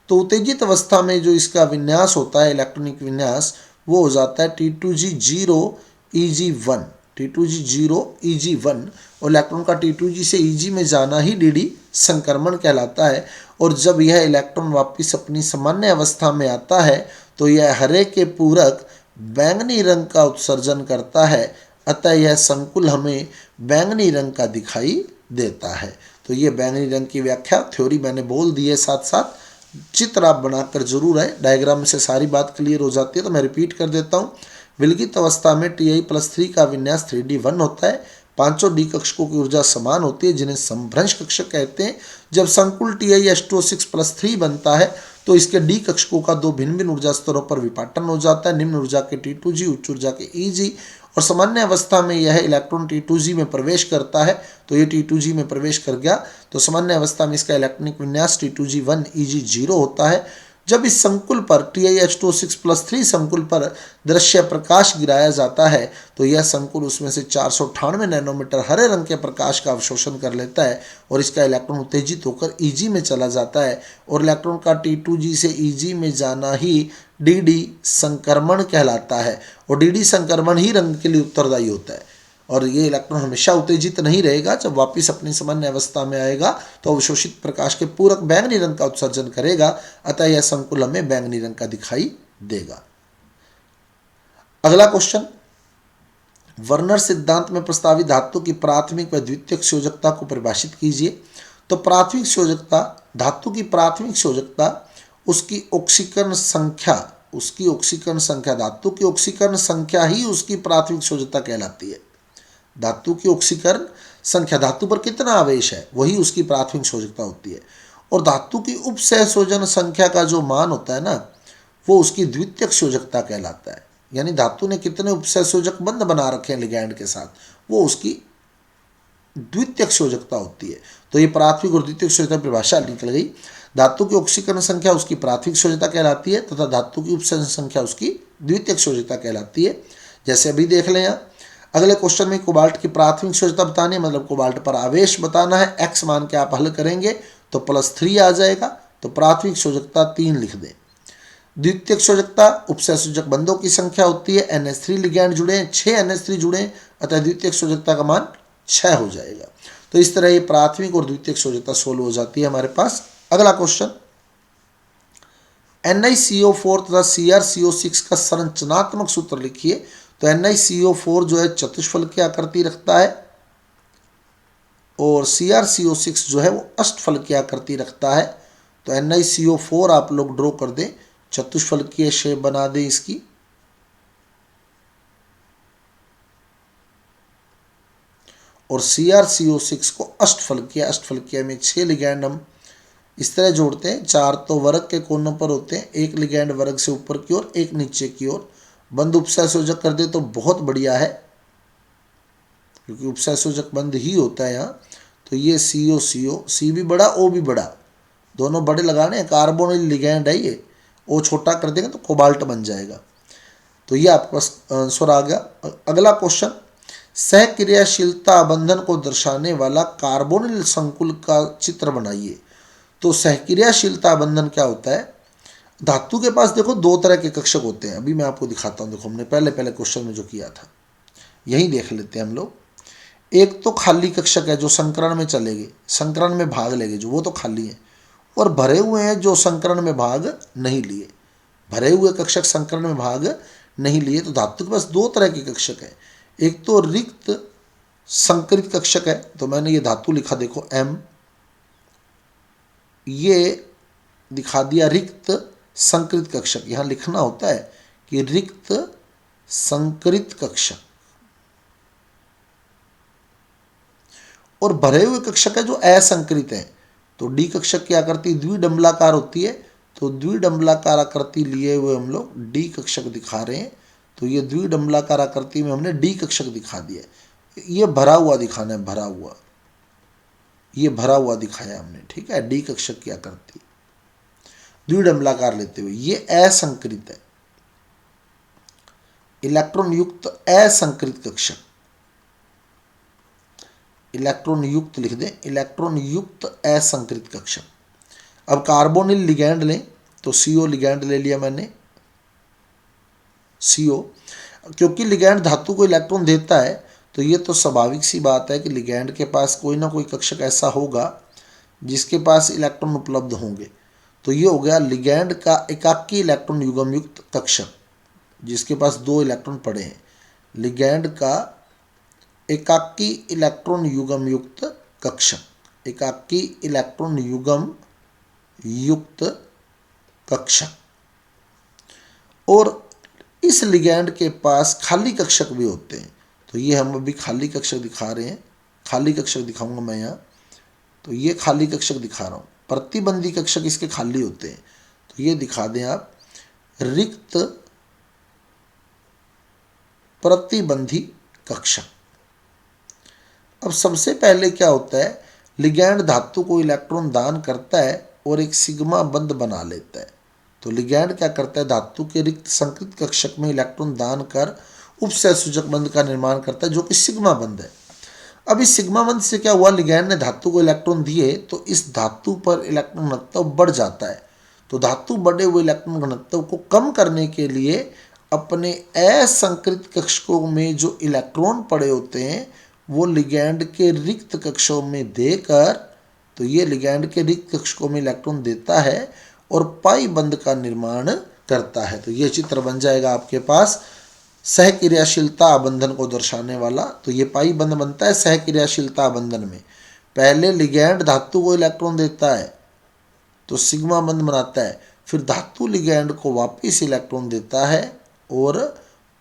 तो उत्तेजित अवस्था में जो इसका विन्यास होता है, इलेक्ट्रॉनिक विन्यास, वो हो जाता है T2G0 Eg1, T2G0 Eg1। और इलेक्ट्रॉन का T2G से Eg में जाना ही dd संक्रमण कहलाता है। और जब यह इलेक्ट्रॉन वापस अपनी सामान्य अवस्था में आता है तो यह हरे के पूरक बैंगनी रंग का उत्सर्जन करता है, अतः यह संकुल हमें बैंगनी रंग का दिखाई देता है। तो ये बैंगनी रंग की व्याख्या थ्योरी मैंने बोल दी है, साथ साथ चित्र आप बनाकर जरूर है, डायग्राम से सारी बात क्लियर हो जाती है। तो मैं रिपीट कर देता हूँ। विलगित अवस्था में Ti+3 का विन्यास 3d1 होता है, पांचों डी कक्षकों की ऊर्जा समान होती है, जिन्हें समभ्रंश कक्षक कहते हैं। जब संकुल TiH2O6+3 बनता है तो इसके डी कक्षकों का दो भिन्न भिन्न ऊर्जा स्तरों पर विपाटन हो जाता है, निम्न ऊर्जा के T2G, उच्च ऊर्जा के Eg। और सामान्य अवस्था में यह इलेक्ट्रॉन T2G में प्रवेश करता है, तो ये T2G में प्रवेश कर गया तो सामान्य अवस्था में इसका इलेक्ट्रॉनिक विन्यास T2G1 Eg0 होता है। जब इस संकुल पर TiH2O6+3 संकुल पर दृश्य प्रकाश गिराया जाता है तो यह संकुल उसमें से 498 नैनोमीटर हरे रंग के प्रकाश का अवशोषण कर लेता है और इसका इलेक्ट्रॉन उत्तेजित होकर Eg में चला जाता है। और इलेक्ट्रॉन का T2G से Eg में जाना ही dd संक्रमण कहलाता है। और dd संक्रमण ही रंग के लिए उत्तरदायी होता है। और ये इलेक्ट्रॉन हमेशा उत्तेजित नहीं रहेगा, जब वापस अपनी सामान्य अवस्था में आएगा तो अवशोषित प्रकाश के पूरक बैंगनी रंग का उत्सर्जन करेगा, अतः यह संकुल हमें बैंगनी रंग का दिखाई देगा। अगला क्वेश्चन, वर्नर सिद्धांत में प्रस्तावित धातु की प्राथमिक व द्वितीयक संयोजकता को परिभाषित कीजिए। तो प्राथमिक संयोजकता, धातु की प्राथमिक संयोजकता उसकी ऑक्सीकरण संख्या, धातु की ऑक्सीकरण संख्या ही उसकी प्राथमिक संयोजकता कहलाती है। धातु की ऑक्सीकरण संख्या, धातु पर कितना आवेश है, वही उसकी प्राथमिक संयोजकता होती है। और धातु की उपसहसंयोजन संख्या का जो मान होता है ना, वो उसकी द्वितीयक संयोजकता कहलाता है। यानी धातु ने कितने उपसहसंयोजक बंध बना रखे हैं लिगैंड के साथ, वो उसकी द्वितीयक संयोजकता होती है। तो ये प्राथमिक और द्वितीयक संयोजकता परिभाषा निकल गई। धातु की ऑक्सीकरण संख्या उसकी प्राथमिक संयोजकता कहलाती है तथा धातु की उपसहसंयोजन संख्या उसकी द्वितीयक संयोजकता कहलाती है। जैसे अभी देख लें यहाँ अगले क्वेश्चन में कोबाल्ट की प्राथमिक संयोजकता बतानी है, मतलब कोबाल्ट पर आवेश बताना है। x मान के आप हल करेंगे तो +3 आ जाएगा, तो प्राथमिक संयोजकता 3 लिख दें। द्वितीयक संयोजकता उपसहसंयोजक बंधों की संख्या होती है, NH3 लिगैंड जुड़े हैं, 6 NH3 जुड़े, अतः द्वितीयक संयोजकता का मान 6 हो जाएगा। तो इस तरह ये प्राथमिक और द्वितीयक संयोजकता सोल्व हो जाती है हमारे पास। अगला क्वेश्चन, NiCO4 तथा CrCO6 का संरचनात्मक सूत्र लिखिए। तो NiCO4 जो है चतुष्फलक की आकृति रखता है और CrCO6 जो है वो अष्टफलक की आकृति रखता है। तो NiCO4 आप लोग ड्रॉ कर दें, चतुष्फलक की शेप बना दें इसकी। और CrCO6 को अष्टफलकीय में 6 लिगैंड हम इस तरह जोड़ते हैं। 4 तो वर्ग के कोनों पर होते हैं, एक लिगैंड वर्ग से ऊपर की ओर, एक नीचे की ओर। बंद उपसहसंयोजक कर दे तो बहुत बढ़िया है, क्योंकि उपसहसंयोजक बंद ही होता है यहाँ। तो ये CO C भी बड़ा, O भी बड़ा, दोनों बड़े लगाने हैं। कार्बोनिल लिगैंड है ये, O छोटा कर देंगे तो कोबाल्ट बन जाएगा। तो ये आपके पास आंसर आ गया। अगला क्वेश्चन, सहक्रियाशीलता बंधन को दर्शाने वाला कार्बोनिल संकुल का चित्र बनाइए। तो सहक्रियाशीलता बंधन क्या होता है? धातु के पास देखो 2 तरह के कक्षक होते हैं। अभी मैं आपको दिखाता हूँ। देखो हमने पहले क्वेश्चन में जो किया था यही देख लेते हैं हम लोग। एक तो खाली कक्षक है जो संकरण में चलेंगे, संकरण में भाग लेंगे, जो वो तो खाली है। और भरे हुए हैं जो संकरण में भाग नहीं लिए। भरे हुए कक्षक संकरण में भाग नहीं लिए। तो धातु के पास 2 तरह के कक्षक है। एक तो रिक्त संकरित कक्षक है। तो मैंने ये धातु लिखा, देखो M, ये दिखा दिया रिक्त संकरित कक्षक। यहां लिखना होता है कि रिक्त संकरित कक्षक। और भरे हुए कक्षक है जो असंकरित है। तो डी कक्षक की आकृति द्विडंबलाकार होती है। तो द्विडंबलाकार आकृति लिए हुए हम लोग डी कक्षक दिखा रहे हैं। तो ये द्विडंबलाकार आकृति में हमने डी कक्षक दिखा दिया। ये भरा हुआ दिखाना है, भरा हुआ, ये भरा हुआ दिखाया हमने, ठीक है। डी कक्षक की आकृति द्विडंबलाकार लेते हुए। ये असंकरित है, इलेक्ट्रॉन युक्त असंकरित कक्षक। इलेक्ट्रॉन युक्त लिख दें, इलेक्ट्रॉन युक्त असंकरित कक्षक। अब कार्बोनिल लिगैंड लें। तो CO लिगैंड ले लिया मैंने, CO। क्योंकि लिगैंड धातु को इलेक्ट्रॉन देता है तो ये तो स्वाभाविक सी बात है कि लिगैंड के पास कोई ना कोई कक्षक ऐसा होगा जिसके पास इलेक्ट्रॉन उपलब्ध होंगे। तो ये हो गया लिगैंड का एकाकी इलेक्ट्रॉन युग्म युक्त कक्षक, जिसके पास 2 इलेक्ट्रॉन पड़े हैं। लिगैंड का एकाकी इलेक्ट्रॉन युग्म युक्त कक्षक, एकाकी इलेक्ट्रॉन युग्म युक्त कक्षक। और इस लिगैंड के पास खाली कक्षक भी होते हैं। तो ये हम अभी खाली कक्षक दिखा रहे हैं, खाली कक्षक दिखाऊंगा मैं यहाँ। तो ये खाली कक्षक दिखा रहा हूँ। प्रतिबंधी कक्षक इसके खाली होते हैं। तो ये दिखा दें आप, रिक्त प्रतिबंधी कक्षक। अब सबसे पहले क्या होता है, लिगैंड धातु को इलेक्ट्रॉन दान करता है और एक सिग्मा बंध बना लेता है। तो लिगैंड क्या करता है, धातु के रिक्त संकरित कक्षक में इलेक्ट्रॉन दान कर उपसहसंयोजक बंध का निर्माण करता है, जो कि सिग्मा बंध है। अब इस सिग्मा बंध से क्या हुआ, लिगैंड ने धातु को इलेक्ट्रॉन दिए तो इस धातु पर इलेक्ट्रॉन घनत्व बढ़ जाता है। तो धातु बढ़े हुए इलेक्ट्रॉन घनत्व को कम करने के लिए अपने असंकरित कक्षकों में जो इलेक्ट्रॉन पड़े होते हैं वो लिगैंड के रिक्त कक्षों में देकर, तो ये लिगैंड के रिक्त कक्षकों में इलेक्ट्रॉन देता है और पाई बंध का निर्माण करता है। तो ये चित्र बन जाएगा आपके पास सहक्रियाशीलता आबंधन को दर्शाने वाला। तो ये पाई बंध बनता है सहक्रियाशीलता आबंधन में। पहले लिगैंड धातु को इलेक्ट्रॉन देता है तो सिग्मा बंध बनाता है, फिर धातु लिगैंड को वापस इलेक्ट्रॉन देता है और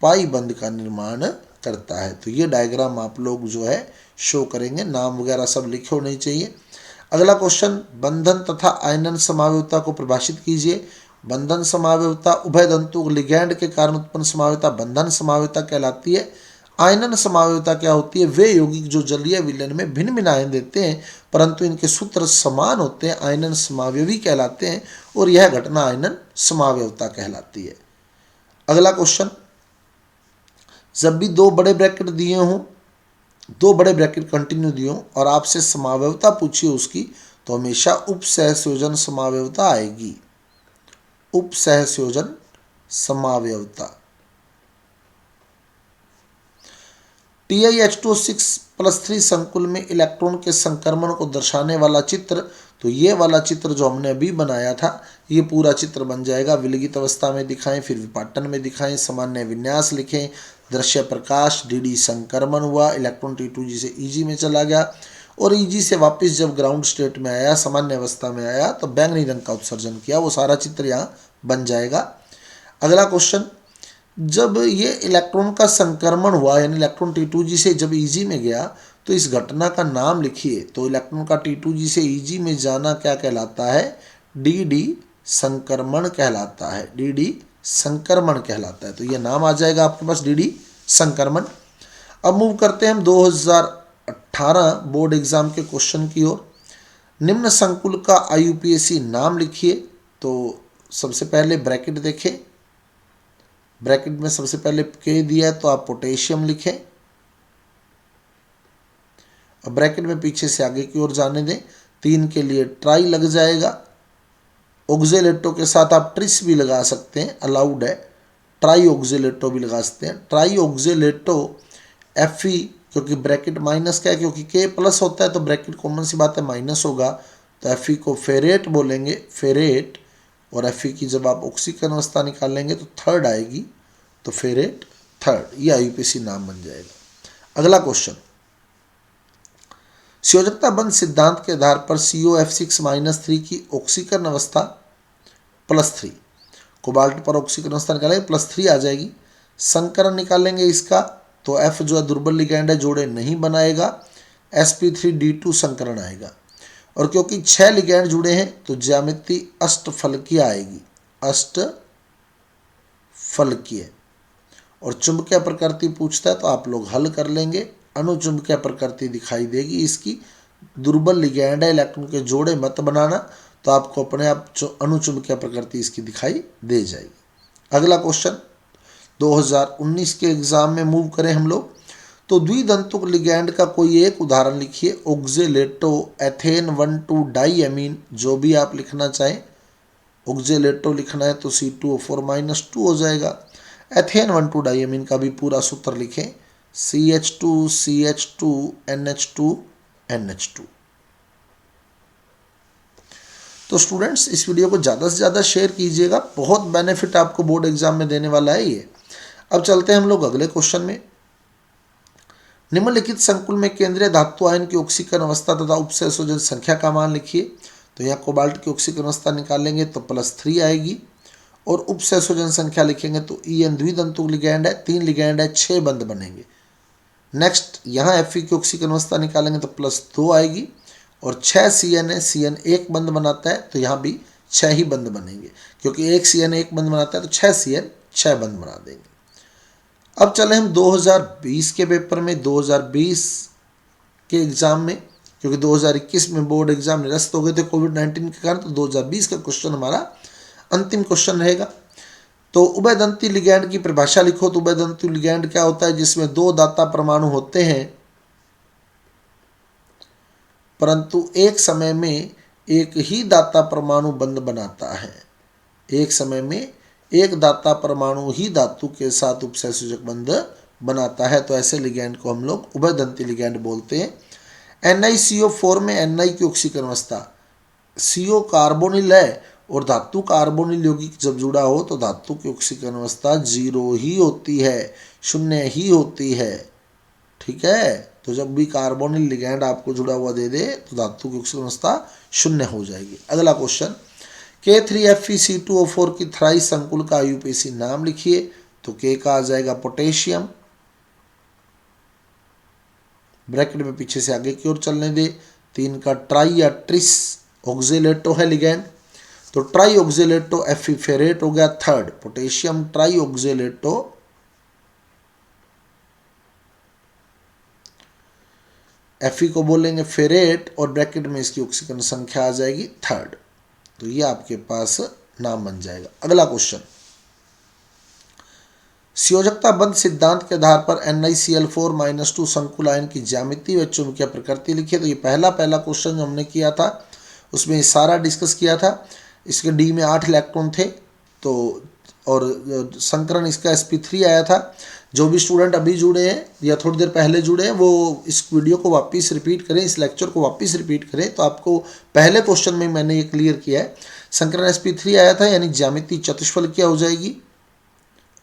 पाई बंध का निर्माण करता है। तो ये डायग्राम आप लोग जो है शो करेंगे, नाम वगैरह सब लिखे होने चाहिए। अगला क्वेश्चन, बंधन तथा आयनन समावयवता को परिभाषित कीजिए। बंधन समावयवता उभय तंतु लिगैंड के कारण उत्पन्न समावयवता बंधन समावयवता कहलाती है। आयनन समावयवता क्या होती है, वे यौगिक जो जलीय विलयन में भिन्न भिन्न आयन देते हैं परंतु इनके सूत्र समान होते हैं, आयनन समावयवी कहलाते हैं और यह घटना आयनन समावयवता कहलाती है। अगला क्वेश्चन, जब भी 2 बड़े ब्रैकेट दिए हों, 2 बड़े ब्रैकेट कंटिन्यू दिए हों और आपसे समावयवता पूछिए उसकी, तो हमेशा उपसहसंयोजन समावयवता आएगी। उपसहसंयोजन समावयवता। TiH2O6+3 संकुल में इलेक्ट्रॉन के संक्रमण को दर्शाने वाला चित्र, तो ये वाला चित्र जो हमने अभी बनाया था ये पूरा चित्र बन जाएगा। विलगित अवस्था में दिखाएं, फिर विपाटन में दिखाएं, सामान्य विन्यास लिखें, दृश्य प्रकाश, डी संक्रमण हुआ, इलेक्ट्रॉन T2G से Eg में चला गया और Eg से वापस जब ग्राउंड स्टेट में आया, सामान्य अवस्था में आया तो बैंगनी रंग का उत्सर्जन किया। वो सारा चित्र यहाँ बन जाएगा। अगला क्वेश्चन, जब ये इलेक्ट्रॉन का संक्रमण हुआ यानी इलेक्ट्रॉन T2G से जब Eg में गया तो इस घटना का नाम लिखिए। तो इलेक्ट्रॉन का T2G से Eg में जाना क्या कहलाता है? डी संक्रमण कहलाता है। डी संक्रमण कहलाता है। तो ये नाम आ जाएगा आपके पास डी संक्रमण। अब मूव करते हैं हम 2018 बोर्ड एग्जाम के क्वेश्चन की ओर। निम्न संकुल का IUPAC नाम लिखिए। तो सबसे पहले ब्रैकेट देखें, ब्रैकेट में सबसे पहले K दिया है तो आप पोटेशियम लिखें। अब ब्रैकेट में पीछे से आगे की ओर जाने दें। 3 के लिए ट्राई लग जाएगा। ऑक्जेलेटो के साथ आप ट्रिस भी लगा सकते हैं, अलाउड है। ट्राई ऑक्जेलेटो भी लगा सकते हैं। ट्राई ऑक्जेलेटो Fe, क्योंकि ब्रैकेट माइनस क्या है, क्योंकि K प्लस होता है तो ब्रैकेट कॉमन सी बात है माइनस होगा, तो Fe को फेरेट बोलेंगे, फेरेट। और Fe की जब आप ऑक्सीकरण अवस्था निकालेंगे तो थर्ड आएगी, तो फेरेट थर्ड। ये IUPAC नाम बन जाएगा। अगला क्वेश्चन, संयोजकता बंध सिद्धांत के आधार पर COF6-3 की ऑक्सीकरण अवस्था +3, कोबाल्ट पर ऑक्सीकरण अवस्था निकालेंगे +3 आ जाएगी। संकरण निकालेंगे इसका तो F जो है दुर्बल लिगैंड है, जोड़े नहीं बनाएगा, sp3d2 संकरण आएगा। और क्योंकि 6 लिगैंड जुड़े हैं तो ज्यामिति अष्टफलकीय आएगी, अष्टफलकीय। और चुंबकीय प्रकृति पूछता है तो आप लोग हल कर लेंगे। अनुचुंबकीय प्रकृति दिखाई देगी इसकी, दुर्बल लिगैंड है, इलेक्ट्रॉन के जोड़े मत बनाना, तो आपको अपने आप अनुचुंबकीय प्रकृति इसकी दिखाई दे जाएगी। अगला क्वेश्चन 2019 के एग्जाम में मूव करें हम लोग, तो द्विदंतुक लिगैंड का कोई एक उदाहरण लिखिए। ऑक्जेलेटो, एथेन 1,2 डाईएमीन, जो भी आप लिखना चाहें। ऑक्जेलेटो लिखना है तो C2O4-2 हो जाएगा। एथेन 1,2 डाईएमीन का भी पूरा सूत्र लिखें, CH2CH2NH2NH2। तो स्टूडेंट्स इस वीडियो को ज़्यादा से ज़्यादा शेयर कीजिएगा, बहुत बेनिफिट आपको बोर्ड एग्जाम में देने वाला है ये। अब चलते हैं हम लोग अगले क्वेश्चन में। निम्नलिखित संकुल में केंद्रीय धातु आयन की ऑक्सीकरण अवस्था तथा उपसंयोजन संख्या का मान लिखिए। तो यहाँ कोबाल्ट की ऑक्सीकरण अवस्था निकालेंगे तो +3 आएगी और उपसंयोजन संख्या लिखेंगे तो En द्विदंतुक लिगैंड है, 3 लिगैंड है, 6 बंध बनेंगे। नेक्स्ट यहाँ Fe की ऑक्सीकरण अवस्था निकालेंगे तो +2 आएगी और 6 Cn है, Cn 1 बंध बनाता है तो यहाँ भी 6 ही बंध बनेंगे, क्योंकि 1 Cn 1 बंध बनाता है तो 6 Cn 6 बंध बना देंगे। अब चले हम 2020 के पेपर में, 2020 के एग्जाम में, क्योंकि 2021 में बोर्ड एग्जाम निरस्त हो गए थे कोविड-19 के कारण, तो 2020 का क्वेश्चन हमारा अंतिम क्वेश्चन रहेगा। तो उभयदंती लिगैंड की परिभाषा लिखो। तो उभयदंती लिगैंड क्या होता है? जिसमें 2 दाता परमाणु होते हैं परंतु एक समय में एक ही दाता परमाणु बंध बनाता है। एक समय में एक दाता परमाणु ही धातु के साथ उपसंयोजक बंध बनाता है, तो ऐसे लिगैंड को हम लोग उभयदंती लिगैंड बोलते हैं। NiCO4 में Ni की ऑक्सीकरण अवस्था, CO कार्बोनिल है और धातु कार्बोनिल यौगिक जब जुड़ा हो तो धातु की ऑक्सीकरण अवस्था 0 ही होती है, 0 ही होती है। ठीक है, तो जब भी कार्बोनिल लिगैंड आपको जुड़ा हुआ दे दे तो धातु की ऑक्सीकरण अवस्था 0 हो जाएगी। अगला क्वेश्चन, K3FeC2O4 की थ्राइस संकुल का IUPAC नाम लिखिए। तो K का आ जाएगा पोटेशियम, ब्रैकेट में पीछे से आगे की ओर चलने दे। 3 का ट्राई या ट्रिस ऑक्जेलेटो है लिगैंड, तो ट्राई ऑक्जेलेटो Fe फेरेट हो गया third, potassium try oxalato Fe को बोलेंगे फेरेट और ब्रैकेट में इसकी ऑक्सीकरण संख्या आ जाएगी थर्ड। तो ये आपके पास नाम बन जाएगा। अगला क्वेश्चन, संयोजकता बंध सिद्धांत के आधार पर NiCl4-2 संकुल आयन की ज्यामिति व चुंबकीय प्रकृति लिखिए। तो ये पहला क्वेश्चन जो हमने किया था उसमें सारा डिस्कस किया था। इसके D में 8 इलेक्ट्रॉन थे, तो और संकरण इसका sp3 आया था। जो भी स्टूडेंट अभी जुड़े हैं या थोड़ी देर पहले जुड़े हैं वो इस वीडियो को वापस रिपीट करें, इस लेक्चर को वापस रिपीट करें, तो आपको पहले क्वेश्चन में मैंने ये क्लियर किया है। संकरण sp3 आया था, यानी ज्यामिति चतुष्फल क्या हो जाएगी,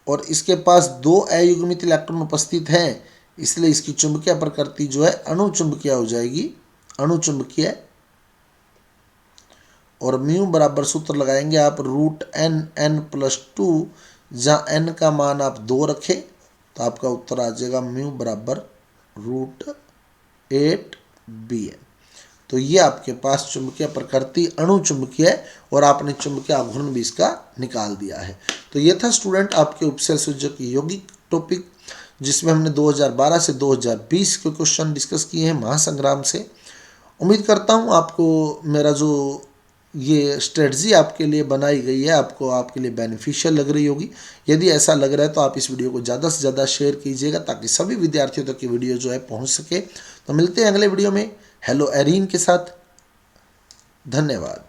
और इसके पास 2 अयुग्मित इलेक्ट्रॉन उपस्थित हैं, इसलिए इसकी चुंबकीय प्रकृति जो है अणुचुंबकीय हो जाएगी, अणुचुंबकीय। और म्यू बराबर सूत्र लगाएंगे आप √n+2, जहाँ n का मान आप 2 रखें तो आपका उत्तर आ जाएगा म्यू बराबर √8bn। तो ये आपके पास चुंबकीय प्रकृति अणुचुंबकीय है और आपने चुंबकीय आघूर्ण भी इसका निकाल दिया है। तो ये था स्टूडेंट आपके उपसेल सूचक यौगिक टॉपिक, जिसमें हमने 2012 से 2020 के क्वेश्चन डिस्कस किए हैं महासंग्राम से। उम्मीद करता हूँ आपको मेरा जो ये स्ट्रेटजी आपके लिए बनाई गई है आपको आपके लिए बेनिफिशियल लग रही होगी। यदि ऐसा लग रहा है तो आप इस वीडियो को ज़्यादा से ज़्यादा शेयर कीजिएगा ताकि सभी विद्यार्थियों तक ये वीडियो जो है पहुंच सके। तो मिलते हैं अगले वीडियो में हेलो एरीन के साथ। धन्यवाद।